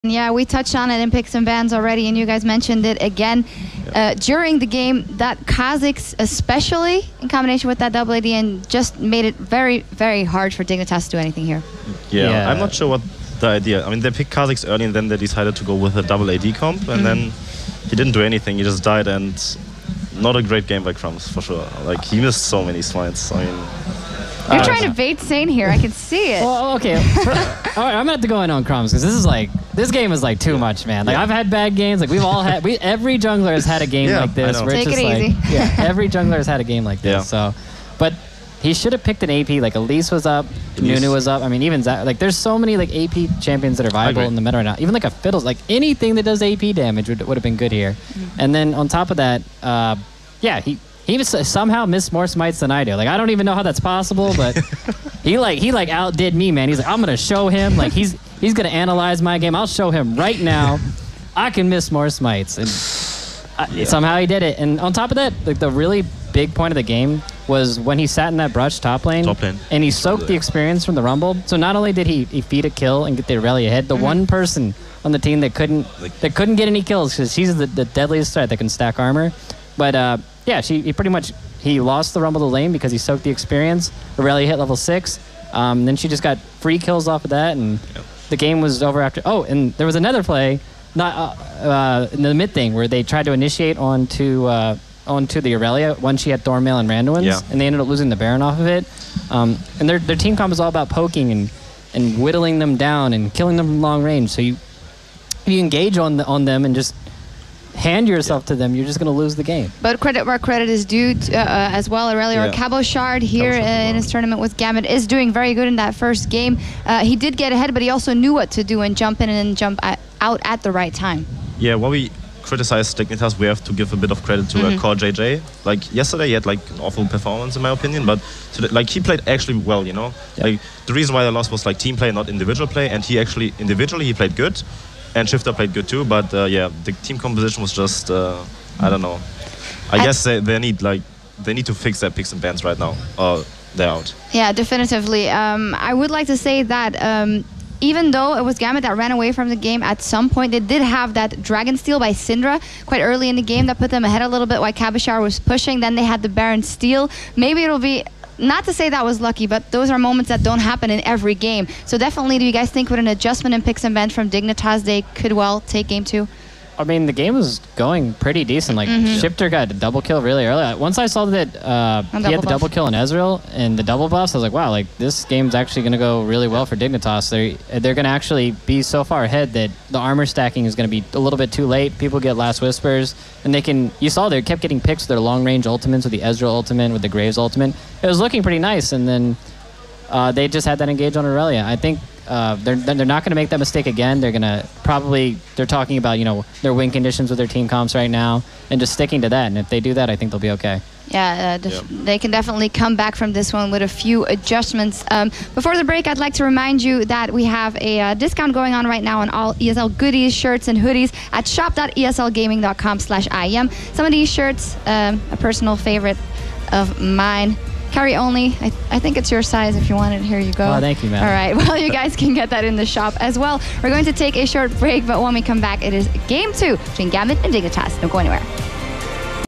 Yeah, we touched on it in picks and bans already, and you guys mentioned it again during the game. That Kha'Zix, especially in combination with that double AD, and just made it very, very hard for Dignitas to do anything here. Yeah, I'm not sure what the idea. I mean, they picked Kha'Zix early, and then they decided to go with a double AD comp, and then he didn't do anything. He just died, and not a great game by Crumbs for sure. Like, he missed so many slides. I mean. You're trying to bait Sane here. I can see it. Well, okay. All right, I'm gonna have to go in on Crumbs because this game is like too much, man. Like I've had bad games. Like we've all had. Every jungler has had a game like this. Where Take it's it just easy. Like, every jungler has had a game like this. So, but he should have picked an AP. Like Elise was up, Nunu was up. I mean, even Zach, like there's so many like AP champions that are viable in the meta right now. Even like a Fiddles, like anything that does AP damage would have been good here. And then on top of that, he somehow missed more smites than I do. Like I don't even know how that's possible, but he outdid me, man. He's like, I'm gonna show him. Like he's gonna analyze my game. I'll show him right now. I can miss more smites, and somehow he did it. And on top of that, like the really big point of the game was when he sat in that brush top lane, and he soaked the experience from the Rumble. So not only did he feed a kill and get the Aurelia ahead, the one person on the team that couldn't get any kills because she's the deadliest threat that can stack armor, but. Yeah, he lost the Rumble to lane because he soaked the experience. Aurelia hit level 6. Then she just got free kills off of that, and the game was over after. Oh, and there was another play, not in the mid thing, where they tried to initiate onto the Aurelia when she had Thornmail and Randuin's, and they ended up losing the Baron off of it. And their team comp is all about poking and whittling them down and killing them from long range. So if you engage on them and just hand yourself to them, you're just going to lose the game. But credit where credit is due as well. Aurelia or Cabochard here in his tournament with Gambit is doing very good in that first game. He did get ahead, but he also knew what to do and jump in and jump out at the right time. Yeah, while we criticize Dignitas, we have to give a bit of credit to Core JJ. Like yesterday, he had like an awful performance in my opinion, but like he played actually well, you know. Like the reason why they lost was like team play, not individual play, and he actually individually he played good. And Shifter played good too, but the team composition was just I don't know. I guess they need to fix their picks and bans right now, or they're out. Yeah, definitively. I would like to say that even though it was Gambit that ran away from the game, at some point they did have that Dragon Steal by Syndra quite early in the game that put them ahead a little bit while Cabochard was pushing. Then they had the Baron Steal. Maybe it'll be. Not to say that was lucky, but those are moments that don't happen in every game. So definitely, do you guys think with an adjustment in picks and bans from Dignitas, they could well take game 2? I mean, the game was going pretty decent. Like, Shifter got a double kill really early. Once I saw that he had the double kill in Ezreal and the double buffs, I was like, wow, like this game's actually going to go really well for Dignitas. They're going to actually be so far ahead that the armor stacking is going to be a little bit too late. People get Last Whispers, and they can. You saw they kept getting picks with their long range ultimates, with the Ezreal ultimate, with the Graves ultimate. It was looking pretty nice, and then they just had that engage on Aurelia. I think. They're not going to make that mistake again. They're going to they're talking about, you know, their win conditions with their team comps right now and just sticking to that. And if they do that, I think they'll be okay. Yeah, they can definitely come back from this one with a few adjustments. Before the break, I'd like to remind you that we have a discount going on right now on all ESL goodies, shirts, and hoodies at shop.eslgaming.com/IEM. Some of these shirts, a personal favorite of mine. Carry only. I think it's your size. If you want it, here you go. Oh, thank you, man. All right. Well, you guys can get that in the shop as well. We're going to take a short break, but when we come back, it is game 2 between Gambit and Dignitas. Don't go anywhere.